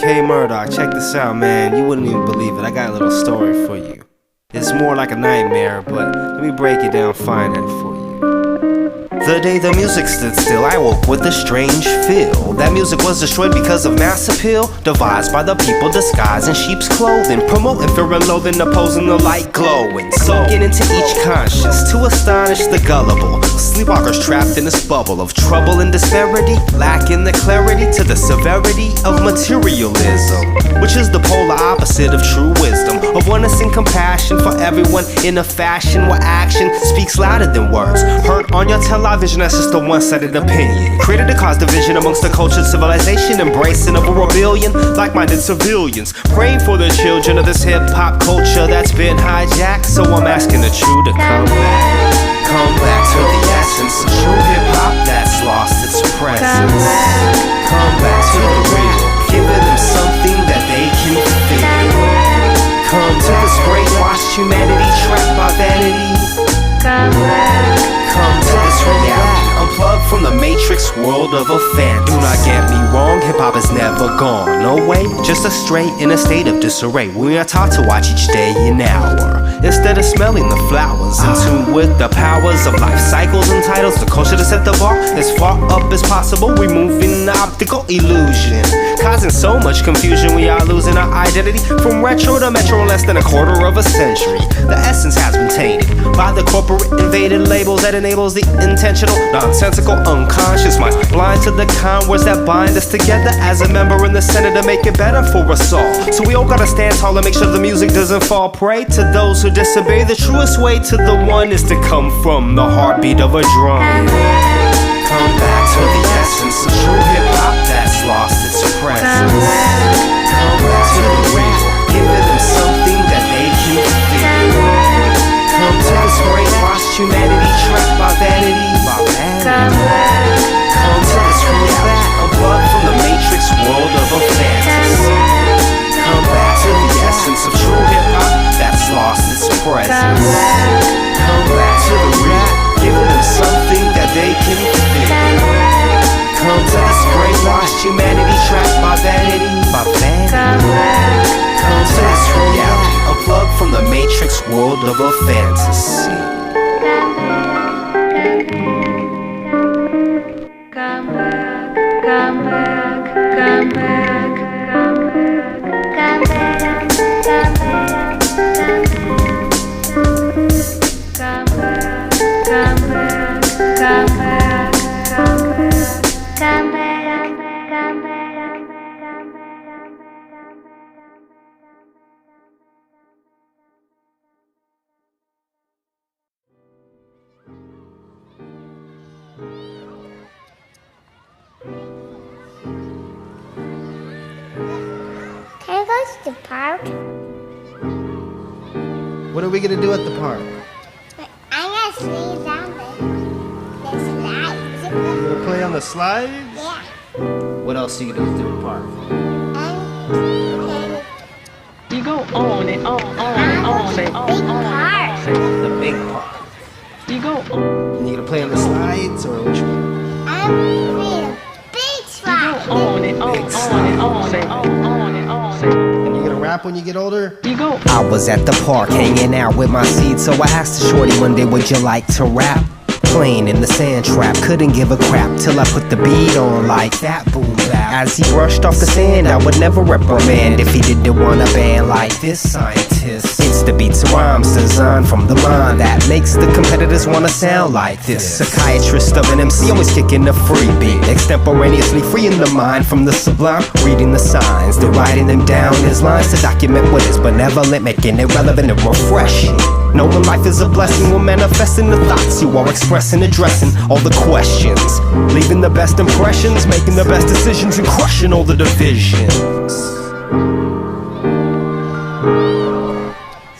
K-Murdock, check this out, man. You wouldn't even believe it. I got a little story for you. It's more like a nightmare, but let me break it down fine for you. The day the music stood still, I woke with a strange feel. That music was destroyed because of mass appeal, devised by the people disguised in sheep's clothing, promoting fear and loathing, opposing the light glowing, soaking into each conscience to astonish the gullible. Sleepwalkers trapped in this bubble of trouble and disparity, lacking the clarity to the severity of materialism, which is the polar opposite of true wisdom, of oneness and compassion for everyone in a fashion where action speaks louder than words heard on your television. That's just a one-sided opinion, created to cause division amongst the cultured civilization, embracing of a rebellion, like-minded civilians, praying for the children of this hip-hop culture that's been hijacked. So I'm asking the true to come back to the essence of true hip-hop that's lost its presence. Come back to the real, giving them something that they can feel. Come to this brainwashed humanity trapped by vanity. Come to this reality, unplugged from the matrix world of a fantasy. Do not get me wrong, hip-hop has never gone, no way, just a stray in a state of disarray. We are taught to watch each day an hour, instead of smelling the flowers, in tune with the powers of life cycles and titles. The culture to set the bar as far up as possible, removing the optical illusion, causing so much confusion. We are losing our identity from retro to metro in less than a quarter of a century. The essence has been tainted by the corporate invaded labels that enables the intentional, nonsensical, unconscious minds, blind to the kind words that bind us together as a member in the Senate to make it better for us all. So we all gotta stand tall and make sure the music doesn't fall prey to those who disobey. The truest way to the one is to come from the heartbeat of a drum. Come back to the essence of true hip-hop that's lost its presence. Come back to the real, giving them something that they can feel. Come to this brainwashed humanity trapped by vanity. Come to this reality, unplugged from the matrix world of a fantasy. Come back to the essence of true hip-hop that's lost its presence. Come back to the real, giving them something that they can feel. Come to this brainwashed humanity trapped by vanity. Come to this reality, unplugged from the matrix world of a fantasy. Come back, come back, come back, come back, come back, come back, come back, come back, come back, come back, come back. Can I go to the park? What are we gonna do at the park? I'm gonna swing down the slides. You gonna play on the slides? Yeah. What else are you gonna do at the park? You go on and on and on and on. The big park. You go on. And you gonna play on the slides or which one? I'm playing a big slide. On and on and on and on and on and on. And you gonna rap when you get older? You go. I was at the park hanging out with my seed, so I asked the shorty one day, would you like to rap? Playing in the sand trap, couldn't give a crap till I put the beat on like that boom bap. As he brushed off the sand, I would never reprimand if he didn't want a band like this scientist. It's the beats and rhymes designed from the mind that makes the competitors wanna sound like this. Psychiatrist of an MC, always kicking a free beat, extemporaneously freeing the mind from the sublime, reading the signs, then writing them down as lines to document what is benevolent, making it relevant and refreshing. Knowing life is a blessing will manifest in the thoughts you are expressing, addressing all the questions, leaving the best impressions, making the best decisions, and crushing all the divisions.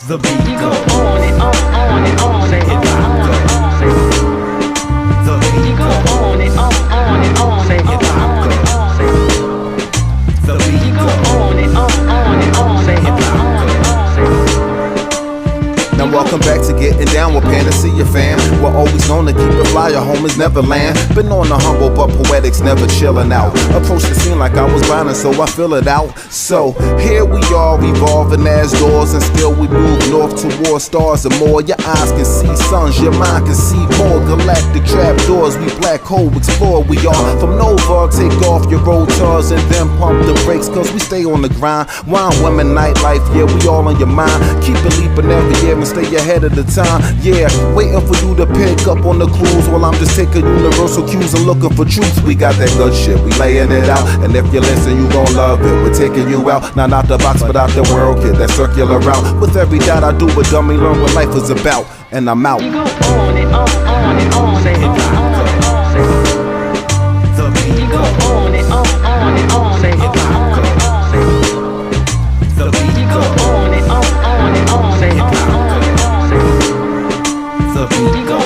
The beat goes on and on and on and on. The beat You go goes on and on and on and on. The beat You go goes on and on and on and on. Now welcome back to Getting Down with Panacea fam. We're always known to keep it flyer, home is Neverland. Been on the humble, but poetics never chillin' out. Approach the scene like I was grinding, so I fill it out. So here we are, evolving as doors, and still we move north towards stars and more. Your eyes can see suns, your mind can see more. Galactic trapdoors, we black hole explore. We are from Nova, take off your rotors and then pump the brakes, cause we stay on the grind. Wine, women, nightlife, yeah, we all on your mind. Keep it leaping every year and stay ahead of the time. Yeah, waiting for you to pick up on the cruise while I'm just taking universal cues and looking for truths. We got that good shit, we laying it out, and if you listen, you gon' love it. We're taking you out, not out the box, but out the world, kid. That circular route. With every doubt I do, a dummy learn what life is about, and I'm out. You go on and on and on, say on and on, say. You go on and on and on, say on and on, say. You go on and on, say on and on, say. You go.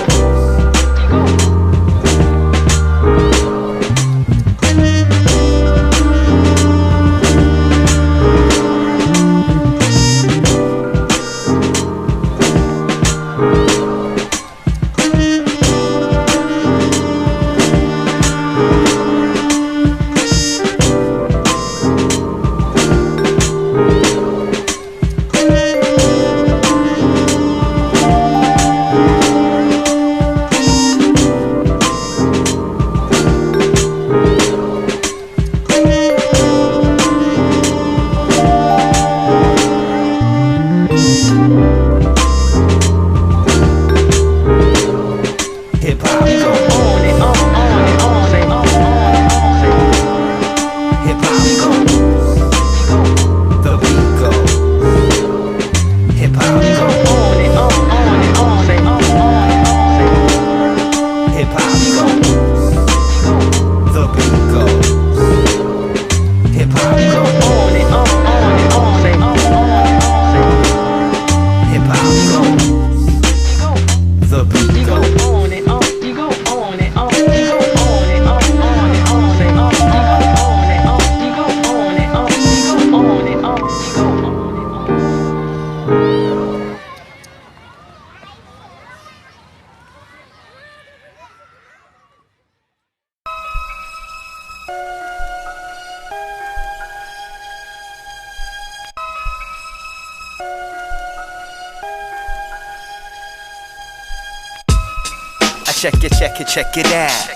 Check it out.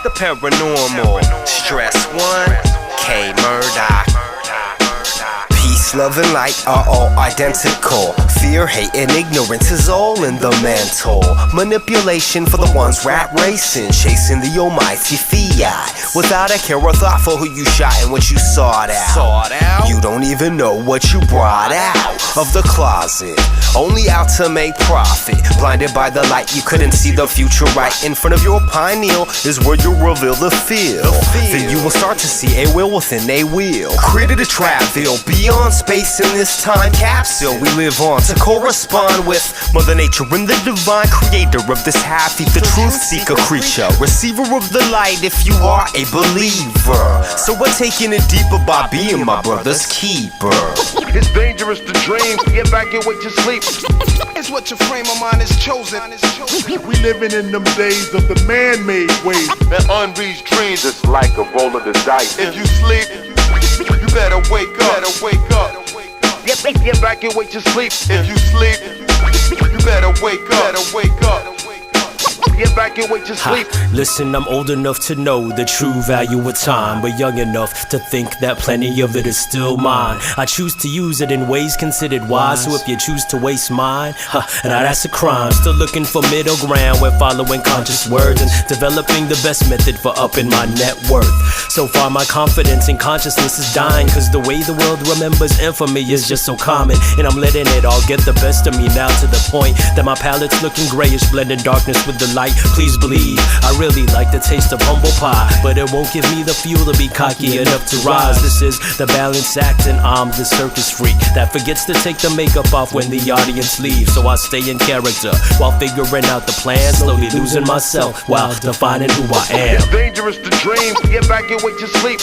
The paranormal, StresOne, K-Murdock. Peace, love, and light are all identical. Fear, hate, and ignorance is all in the mental. Manipulation for the ones rat racing, chasing the almighty fiat. Without a care or thought for who you shot and what you sought out. You don't even know what you brought out of the closet. Only out to make profit. Blinded by the light, you couldn't see the future right in front of your pineal is where you reveal the feel. Then you will start to see a will within a wheel. Created a travel beyond space in this time capsule we live on to correspond with Mother Nature and the divine creator of this half-eat, the truth seeker creature, receiver of the light if you are a believer. So we're taking it deeper by being my brother's keeper. It's dangerous to dream, get back and wait to sleep. It's what your frame of mind is chosen. We living in them days of the man-made ways. That unreached dreams, it's like a roll of the dice. If you sleep, you better wake up. Get back and wait to sleep. If you sleep, you better wake up. Get back and wait to sleep. Listen, I'm old enough to know the true value of time, but young enough to think that plenty of it is still mine. I choose to use it in ways considered wise, so if you choose to waste mine, now that's a crime. Still looking for middle ground, we're following conscious words and developing the best method for upping my net worth. So far my confidence in consciousness is dying, cause the way the world remembers infamy is just so common, and I'm letting it all get the best of me now, to the point that my palette's looking grayish, blending darkness with the light right, please believe I really like the taste of humble pie, but it won't give me the fuel to be cocky enough to rise. This is the balance act and I'm the circus freak that forgets to take the makeup off when the audience leaves. So I stay in character while figuring out the plan, slowly losing myself while defining who I am. It's dangerous to dream, get back and wait to sleep.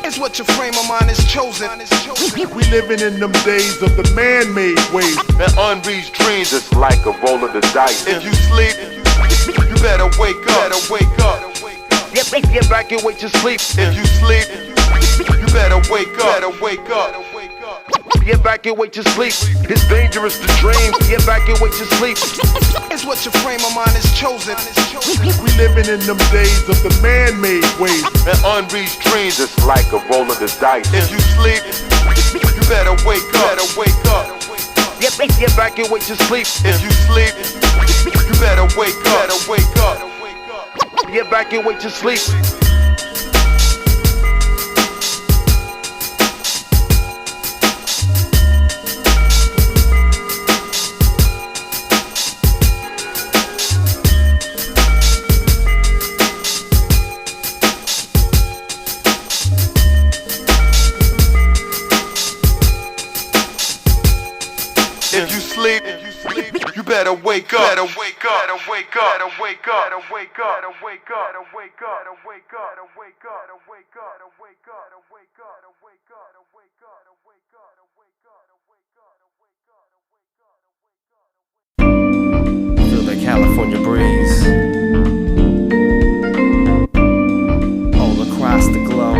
It's what your frame of mind is chosen. We living in them days of the man-made ways And unreached dreams, just like a roll of the dice. if you sleep, you better wake up. Get back and wait to sleep. If you sleep, you better wake up. Get back and wait to sleep. It's dangerous to dream. Get back and wait to sleep. It's what your frame of mind is chosen. We living in them days of the man-made ways And unreached dreams, just like a roll of the dice. if you sleep, you better wake up. Get back and wait to sleep. If you sleep, you better wake up. Get back and wait to sleep. If you sleep, you better wake up. Feel the California breeze all across the globe.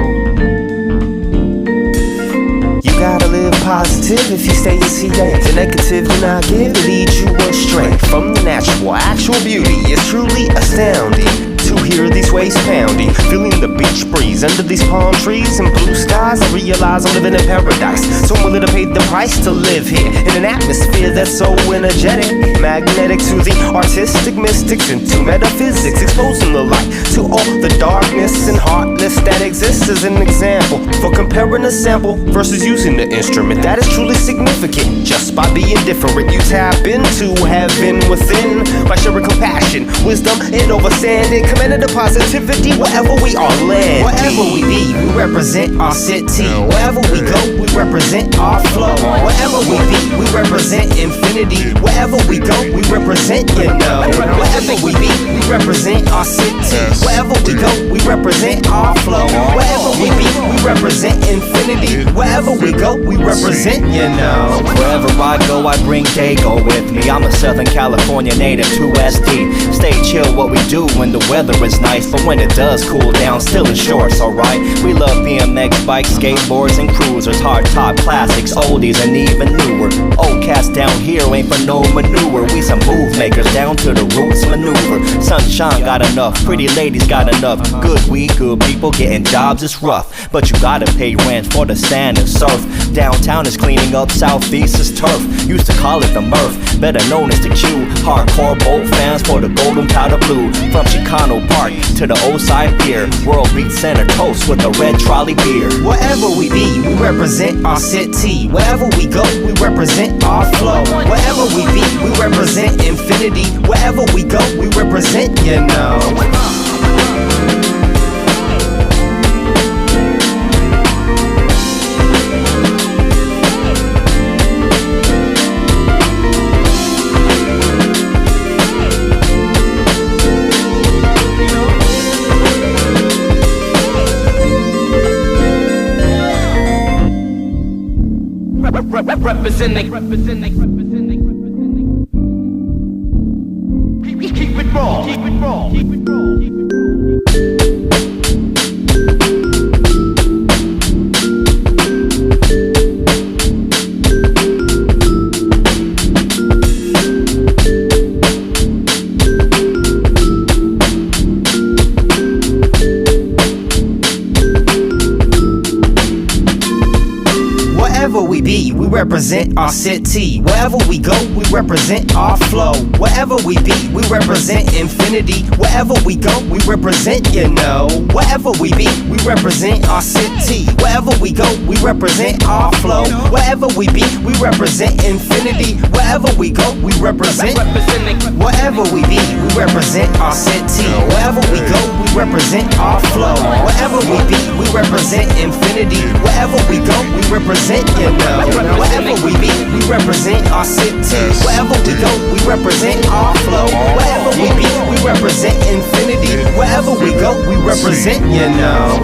You gotta live positive if you stay in CA. The negative do not give to lead you astray from the natural. Actual beauty is truly astounding to hear these waves pounding, feeling the beach breeze under these palm trees and blue skies. I realize I'm living in paradise, so I'm willing to pay the price to live here in an atmosphere that's so energetic, magnetic to the artistic mystics and to metaphysics, exposing the light to all the darkness and heartless that exists as an example for comparing a sample versus using the instrument. That is truly significant. Just by being different, you tap into heaven within by sharing compassion, wisdom, and understanding. Commanding the positivity wherever we are landing. Wherever we be, we represent our city. Wherever we go, we represent our flow. Wherever we be, we represent infinity. Wherever we go, we represent, you know. Wherever we be, we represent our city. Wherever we go, we represent our flow. Wherever we be, we represent infinity. Wherever we go, we represent, you know. Wherever I go, I bring Dago with me. I'm a Southern California native, 2SD. Stay chill what we do when the weather is nice, but when it does cool down, still in shorts, alright? We love BMX bikes, skateboards, and cruisers, hard top classics, oldies, and even newer. Old cats down here ain't for no manure. We some move makers down to the roots maneuver. Sunshine got enough, pretty ladies got enough. Good weed, good people getting jobs is rough, but you gotta pay rent for the sand and surf. Downtown is cleaning up, southeast is turf. Used to call it the Murph, better known as the Q. Hardcore boat fans for the golden powder blue. From Chicano Park to the old side pier, World Beat Center toast with a red trolley beer. Wherever we be, we represent our city. Wherever we go, we represent our flow. Wherever we be, we represent infinity. Wherever we go, we represent, you know. Representing. Keep it raw. Keep it raw. Keep it raw. Wherever we be, we represent our city. Wherever we go, we represent our flow. Wherever we be, we represent infinity. Wherever we go, we represent, you know. Wherever we be, we represent our city. Wherever we go, we represent our flow. Wherever we be, we represent infinity. Wherever we go, we represent. Representing. Wherever Wherever we be, we represent our city. Wherever we go, we represent our flow. Wherever we be, we represent infinity. Wherever we go, we represent, you know. Wherever we be, we represent our city. Wherever we go, we represent our flow. Wherever we be, we represent infinity. Wherever we go, we represent, you know.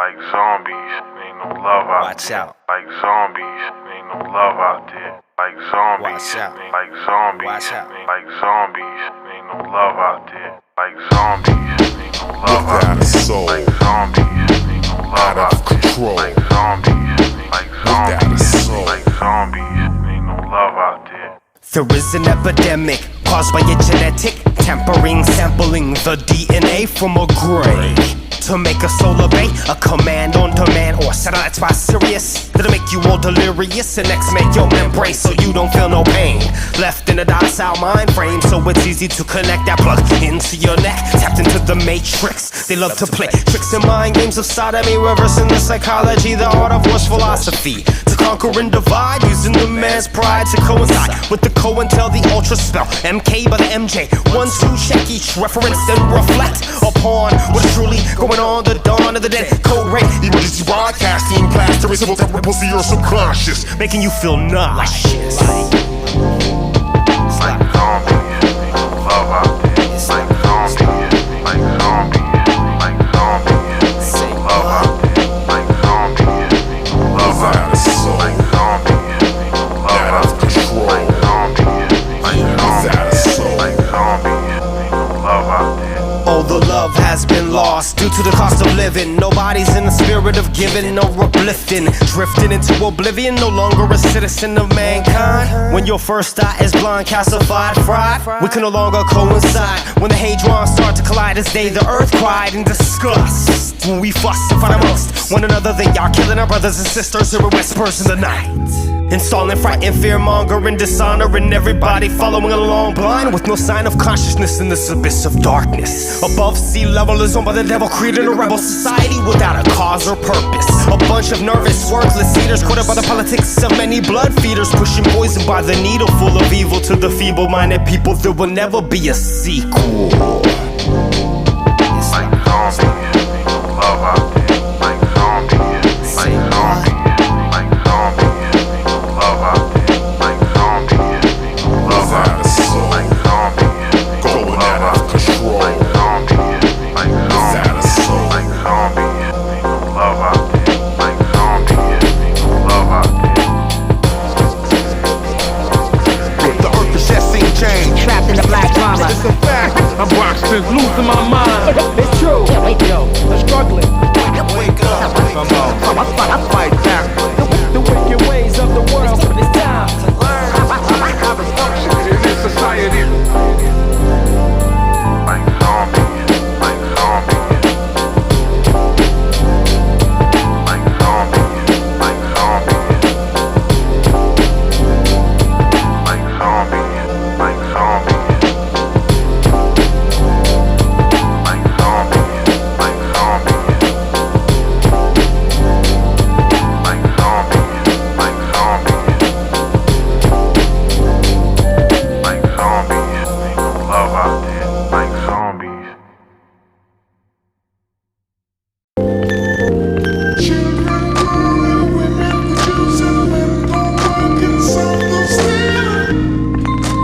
Like zombies, ain't no love out Watch there. out. Like zombies, ain't no love out there. Like zombies, Watch out. like zombies, Watch out. like zombies, ain't no love out there. Like zombies, ain't no love out there. Like zombies, ain't no love out there. Like zombies, like zombies, like zombies, ain't no love out there. There is an epidemic caused by a genetic tampering, sampling the DNA from a grave to make a soul obey a command on demand, or satellites by Sirius that'll make you all delirious and next make your membrane so you don't feel no pain. Left in a docile mind frame, so it's easy to connect that plug into your neck. Tapped into the matrix. They love to play tricks and mind games of sodomy, reversing the psychology, the art of war's philosophy. To conquer and divide, using the man's pride to coincide with the COINTEL, the ultra spell. MK by the MJ. 1, 2, check each reference, then reflect upon what's truly going on, the dawn of the dead. Code red, emergency broadcasting, plastering civil ripples to your subconscious, making you feel nauseous. Like zombies, ain't no love out there. Like zombies, like zombies, like zombies, ain't no love out there. Like zombies, ain't no love out there. Like zombies, ain't no love out there. Like zombies, like zombies, like zombies, ain't no love out there. Oh, the love has been lost due to the cost of living. Nobody's in the spirit of giving or uplifting. Drifting into oblivion, no longer a citizen of mankind. When your first eye is blind, calcified, fried, we can no longer coincide. When the hadrons start to collide as they, the earth cried in disgust. When we fuss and fight amongst one another, they are killing our brothers and sisters, hearing whispers in the night. Installing fright and fear mongering, dishonoring everybody, following along blind with no sign of consciousness in this abyss of darkness. Above sea level is owned by the devil, creating a rebel society without a cause or purpose. A bunch of nervous, worthless eaters, caught up by the politics of many blood feeders, pushing poison by the needle, full of evil to the feeble-minded people. There will never be a sequel. Like zombies, ain't no love out there. Like zombies, like zombies, like zombies, ain't no love out there. Like zombies, ain't no love out there. Like zombies, ain't no love out there. Like zombies, like zombies, like zombies, ain't no love out there. Like zombies, ain't no love out there. The earth is just ain't changed. Trapped in the black drama. It's a fact. I'm rocked since losing my mind. It's true. Yo, I'm struggling. Wake up. Come on. I fight back. The wicked ways of the world. It's time to learn How to function in this society. Like zombies, like zombies. Like zombies, like zombies. Like zombies, like zombies. Like zombies, like zombies. Like zombies, like zombies. Like zombies, ain't no love out there. Like zombies.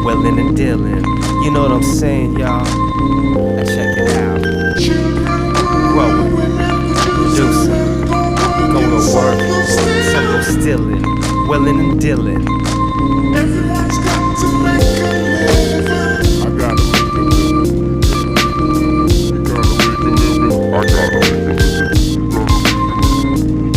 Wellin' and dealing, you know what I'm saying, y'all? Now check it out. Growing, producing, go to work, some go stealing, wellin' and dealing. Everyone's got to make a living. I gotta make a living. You gotta make a living. I gotta make a living.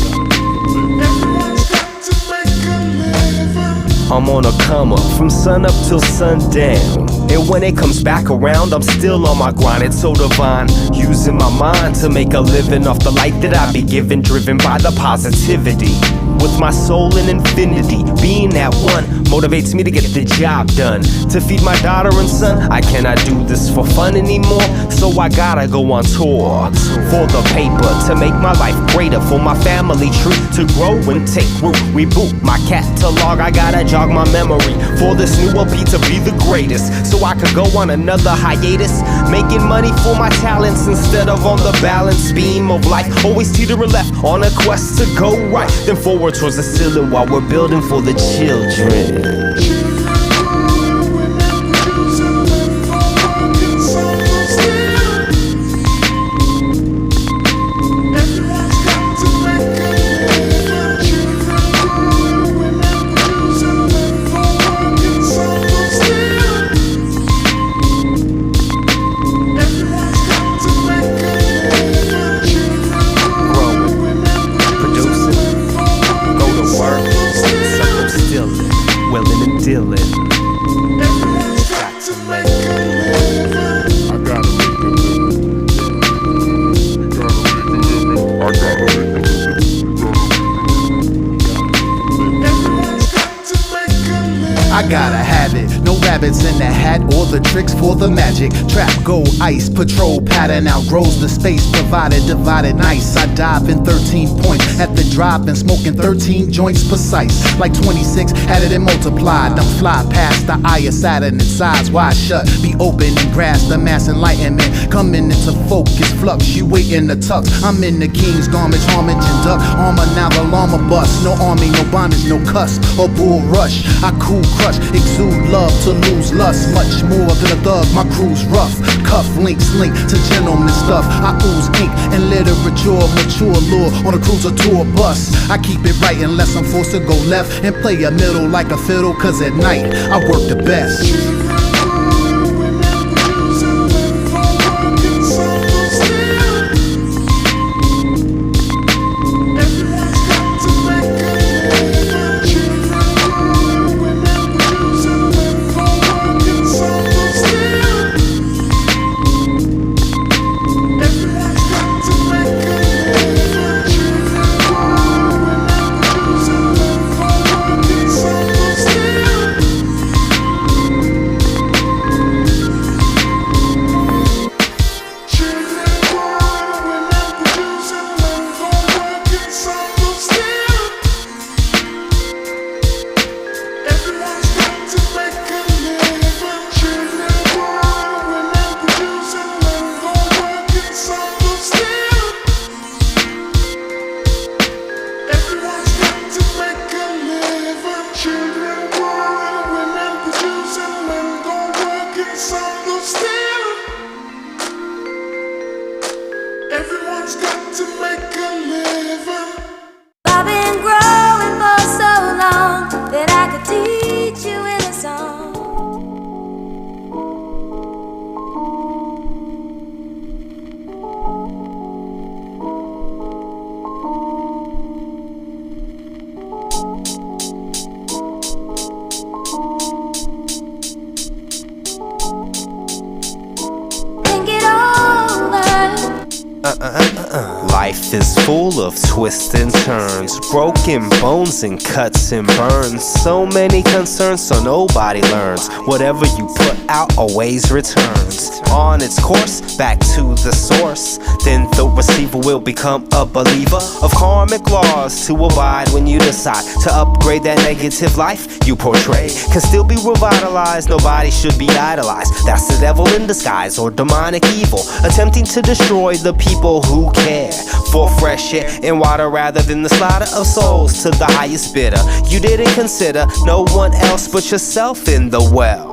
Everyone's got to make a living. I'm on a come up from sun up till sundown. And when it comes back around, I'm still on my grind, it's so divine. Using my mind to make a living off the light that I be given, driven by the positivity. With my soul in infinity, being that one motivates me to get the job done. To feed my daughter and son, I cannot do this for fun anymore, so I gotta go on tour. For the paper, to make my life greater, for my family tree to grow and take root. Reboot my catalog, I gotta jog my memory for this new LP to be the greatest, so I could go on another hiatus, making money for my talents instead of on the balance beam of life. Always teetering left on a quest to go right, then forward towards the ceiling while we're building for the children. I gotta have it. No rabbits in the hat or the tricks for the magic. Trap, go, ice, patrol, pattern outgrows the space provided, divided nice. I dive in 13 points at the drop and smoking 13 joints precise. Like 26, had it and multiplied. I'm fly past the eye of Saturn and sides wide shut. Be open and grasp the mass enlightenment. Coming into focus, flux, you waiting the tux. I'm in the king's garment, homage and duck. Armor now the llama bust. No army, no bondage, no cuss or bull rush. I cool crush, exude love to lose lust. Much more than a thug, my crew's rough. Cuff links link to gentleman stuff. I ooze ink and literature, mature lure on a cruiser tour bus. I keep it right unless I'm forced to go left and play a middle like a fiddle, cause at night I work the best. Life is full of twists and turns, broken bones and cuts and burns. So many concerns, so nobody learns. Whatever you put out always returns. On its course, back to the source. Then the receiver will become a believer of karmic laws to abide when you decide to upgrade that negative life you portray. Can still be revitalized, nobody should be idolized. That's the devil in disguise or demonic evil, attempting to destroy the people who care for fresh air and water rather than the slaughter of souls to the highest bidder. You didn't consider no one else but yourself in the well.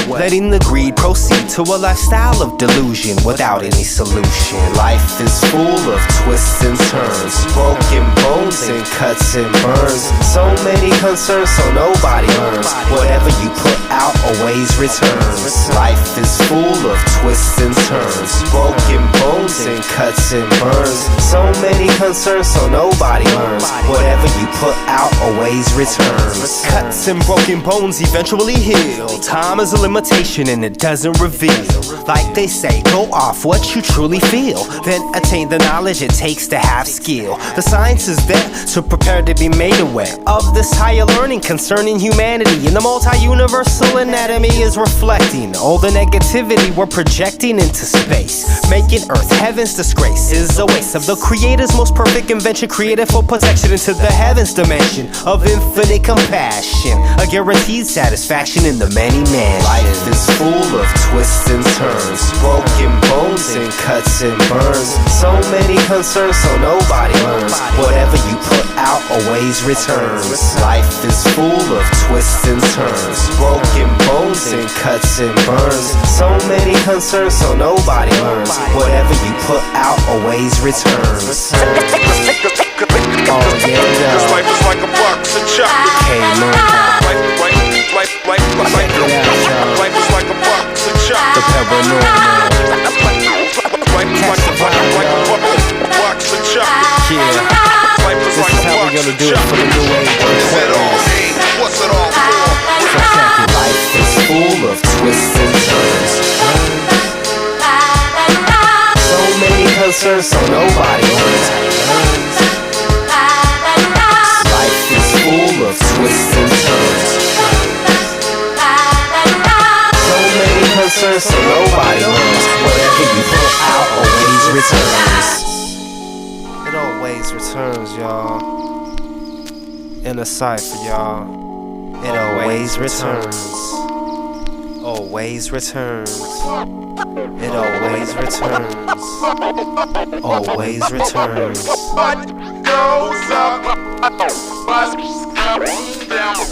Letting the greed proceed to a lifestyle of delusion without any solution. Life is full of twists and turns, broken bones and cuts and burns. So many concerns, so nobody learns. Whatever you put out always returns. Life is full of twists and turns, broken bones and cuts and burns. So many concerns, so nobody learns. Whatever you put out always returns. Cuts and broken bones eventually heal. Time is a limitation and it doesn't reveal. Like they say, go off what you truly feel, then attain the knowledge it takes to have skill. The science is there, so prepare to be made aware of this higher learning concerning humanity. And the multi-universal anatomy is reflecting all the negativity we're projecting into space. Making Earth heaven's disgrace is a waste of the Creator's most perfect invention, created for protection into the heavens dimension of infinite compassion, a guaranteed satisfaction in the many man. Life is full of twists and turns, broken bones and cuts and burns. So many concerns, so nobody learns. Whatever you put out always returns. Life is full of twists and turns, broken bones and cuts and burns. So many concerns, so nobody learns. Whatever you put out always returns. Oh yeah, yeah. Cause life is like a box of chocolate. K-Murdock. Life is like a box of chocolate. The paranormal. Life is like a box of chocolate. Yeah. Life is This like is a how we're box gonna of do it for the chocolate. new age. What is it all mean? What's it all for? So check it. Life is full of twists and turns. So many concerns, so nobody learns. Life is full of twists and turns. So many concerns, so nobody learns. Whatever you put out always returns. It always returns, y'all. In a cipher, y'all. It always returns. Always returns. It always returns. Always returns. What goes up must come down.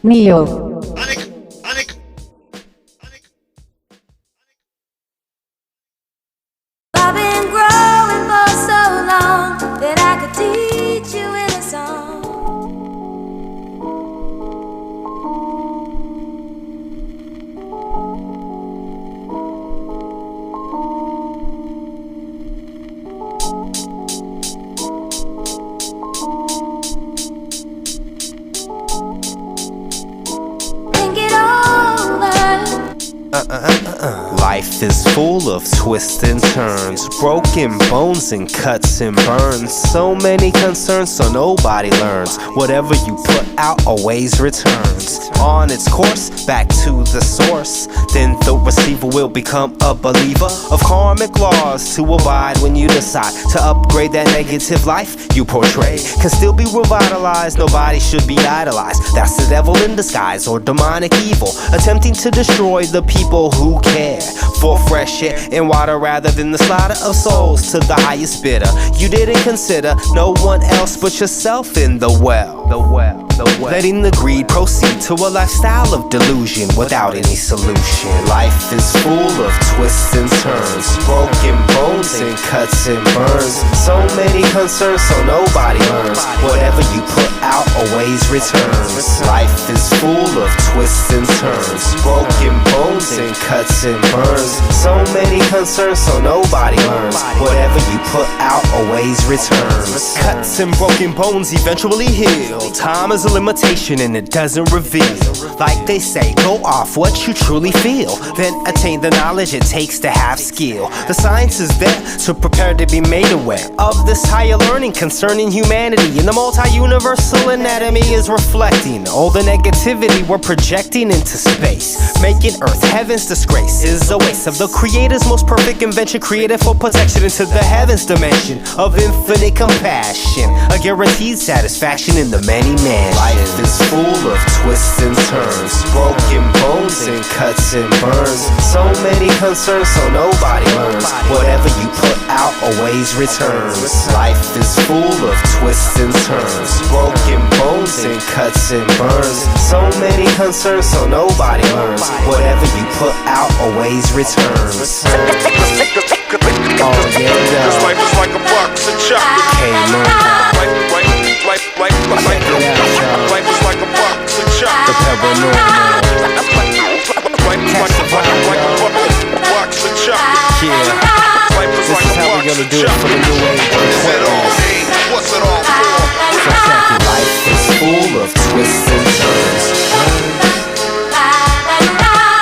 Neo. I've been growing for so long that I could teach you in a song. Think it over. Life is full of twists and turns, broken bones and cuts and burns. So many concerns, so nobody learns. Whatever you put out always returns. On its course, back to the source. Then the receiver will become a believer of karmic laws to abide when you decide to upgrade that negative life you portray. Can still be revitalized, nobody should be idolized. That's the devil in disguise or demonic evil, attempting to destroy the people who care for fresh air and water rather than the slaughter of souls to the highest bidder. You didn't consider no one else but yourself in the well. Letting the greed proceed to a lifestyle of delusion without any solution. Life is full of twists and turns, broken bones and cuts and burns. So many concerns, so nobody learns. Whatever you put out always returns. Life is full of twists and turns, broken bones and cuts and burns. So many concerns, so nobody learns. Whatever you put out always returns. Cuts and broken bones eventually heal. Time is a limitation and it doesn't reveal. Like they say, go off what you truly feel, then attain the knowledge it takes to have skill. The science is there, so prepare to be made aware of this higher learning concerning humanity. And the multi-universal anatomy is reflecting all the negativity we're projecting into space. Making Earth heaven's disgrace is a waste of the Creator's most perfect invention, created for protection into the heavens dimension of infinite compassion, a guaranteed satisfaction in the many man. Life is full of twists and turns, broken bones and cuts and burns. So many concerns, so nobody learns. Whatever you you put out always returns. Life is full of twists and turns, broken bones and cuts and burns. So many concerns, so nobody learns. Whatever you put out always returns. Oh yeah, This life is like a box of chocolate. K-Murdock. Life is like a box of chocolate. The paranormal. Box of chocolate. Yeah. This is how we're gonna do it for the new age. What's it all for? So check it. Life is full of twists and turns.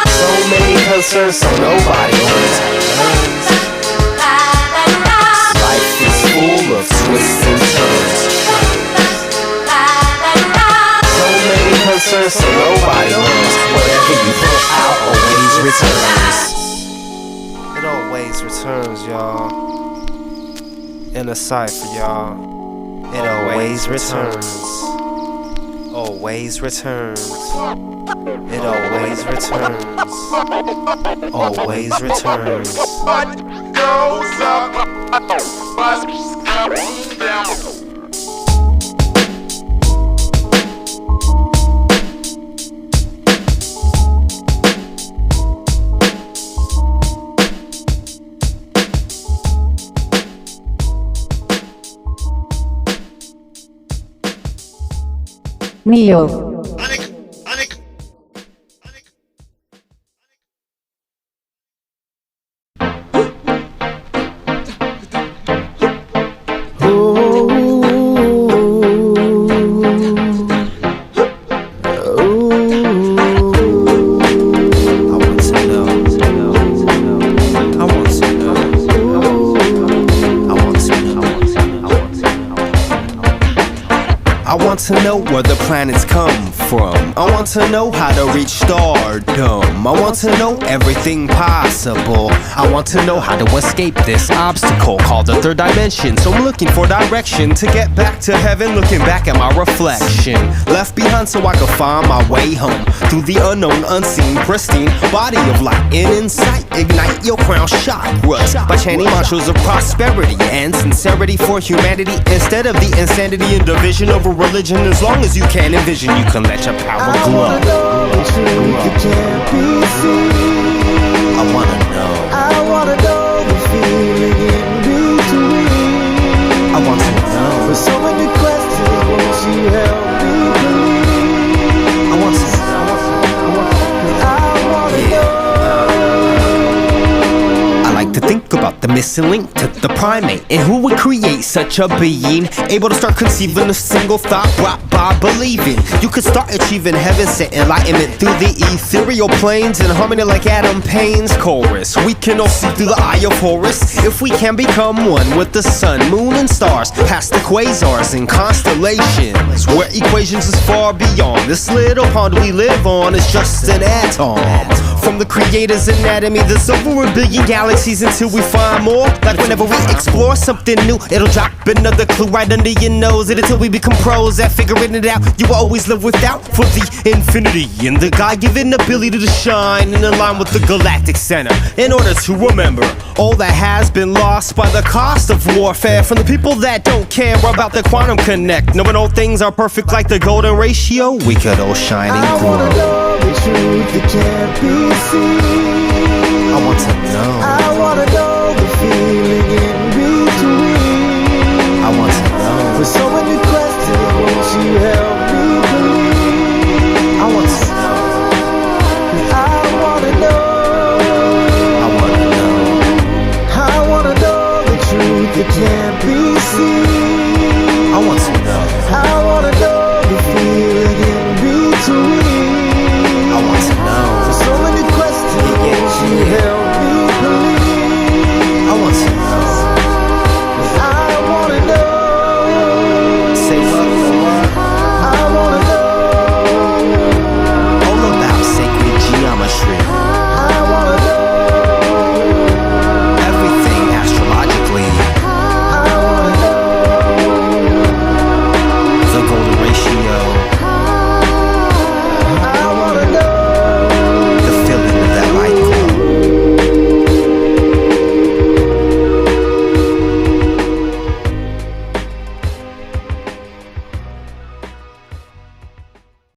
So many concerns, so nobody learns. Life is full of twists and turns. So many concerns, so nobody learns. Whatever you put out always returns. It always returns, y'all. In a cipher, y'all. It always returns. Always returns. It always returns. Always returns. What goes up must come down. Neo. I want to know where the planets come from. I want to know how to reach stardom. I want to know everything possible. I want to know how to escape this obstacle called the third dimension. So I'm looking for direction to get back to heaven, looking back at my reflection. Left behind so I could find my way home through the unknown, unseen, pristine body of light. In insight, ignite your crown chakras by chanting mantras of prosperity and sincerity for humanity instead of the insanity and division over religion. As long as you can envision, you can let your power glow. I wanna know. I wanna know the feeling in between. I want to know. With so many questions, won't you help me believe? I want to know. I wanna know. I like to think about the missing link to the primate and who would create such a being able to start conceiving a single thought brought by believing. You could start achieving heaven sent enlightenment through the ethereal planes in harmony like Adam Payne's chorus. We can all see through the eye of Horus if we can become one with the sun, moon, and stars, past the quasars and constellations, where equations is far beyond. This little pond we live on is just an atom from the creator's anatomy. There's over a billion galaxies until we find more. Like whenever we explore something new, it'll drop another clue right under your nose. And until we become pros at figuring it out, you will always live without for the infinity and the God-given ability to shine and align with the galactic center in order to remember all that has been lost by the cost of warfare from the people that don't care about the quantum connect. Knowing all things are perfect like the golden ratio, we could all shine and I glow. wanna know the truth that can't be seen. I want to know. I wanna know